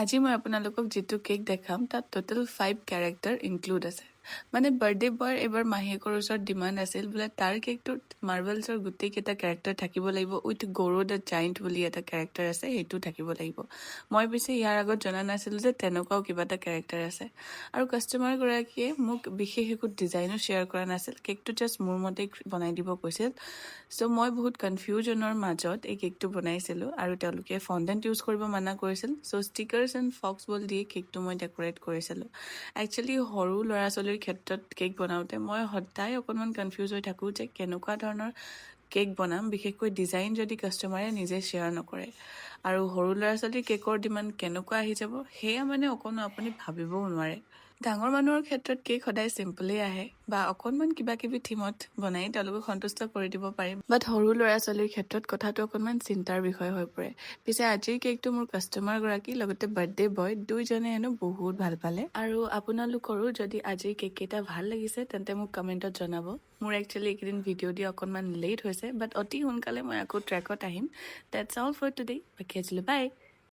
আজি মই আপোনালোকক যিটো কেক দেখাম তাত টোটেল 5 কেৰেক্টাৰ ইনক্লুড আছে। মানে বাৰ্থডে বয়ৰ এবাৰ মাহীয়েকৰ ওচৰত ডিমাণ্ড আছিল বোলে তাৰ কেকটোত মাৰ্বেলছৰ গোটেইকেইটা কেৰেক্টাৰ থাকিব লাগিব উইথ গৌৰ দ্য জাইণ্ট বুলি এটা কেৰেক্টাৰ আছে, সেইটো থাকিব লাগিব। মই পিছে ইয়াৰ আগত জনা নাছিলোঁ যে তেনেকুৱাও কিবা এটা কেৰেক্টাৰ আছে। আৰু কাষ্টমাৰগৰাকীয়ে মোক বিশেষ একো ডিজাইনো শ্বেয়াৰ কৰা নাছিল, কেকটো জাষ্ট মোৰ মতে বনাই দিব কৈছিল। চ' মই বহুত কনফিউজনৰ মাজত এই কেকটো বনাইছিলোঁ আৰু তেওঁলোকে ফণ্ডেণ্ট ইউজ কৰিব মানা কৰিছিল। চ' ষ্টিকাৰ্ছ এণ্ড ফক্স বল দি কেকটো মই ডেক'ৰেট কৰিছিলোঁ। একচুৱেলি সৰু ল'ৰা ছোৱালীৰ ক্ষেত্ৰত কেক বনাওঁতে মই সদায় অকণমান কনফিউজ হৈ থাকোঁ যে কেনেকুৱা ধৰণৰ কেক বনাম, বিশেষকৈ ডিজাইন যদি কাষ্টমাৰে নিজে শ্বেয়াৰ নকৰে। আৰু সৰু ল'ৰা ছোৱালীৰ কেকৰ ডিমাণ্ড কেনেকুৱা আহি যাব সেয়া মানে অকণো আপুনি ভাবিবও নোৱাৰে। ডাঙৰ মানুহৰ ক্ষেত্ৰত কেক সদায় চিম্পলেই আহে বা অকণমান কিবা কিবি থিমত বনাই তেওঁলোকক সন্তুষ্ট কৰি দিব পাৰিম, বাট সৰু ল'ৰা ছোৱালীৰ ক্ষেত্ৰত কথাটো অকণমান চিন্তাৰ বিষয় হৈ পৰে। পিছে আজিৰ কেকটো মোৰ কাষ্টমাৰগৰাকী লগতে বাৰ্থডে বয় দুইজনে হেনো বহুত ভাল পালে। আৰু আপোনালোকৰো যদি আজিৰ কেক কেইটা ভাল লাগিছে তেন্তে মোক কমেণ্টত জনাব। মোৰ একচুৱেলি এইকেইদিন ভিডিঅ' দিয়া অকণমান লেট হৈছে, বাট অতি সোনকালে মই আকৌ ট্ৰেকত আহিম। That's all for today. বাকী আজিলৈ বাই।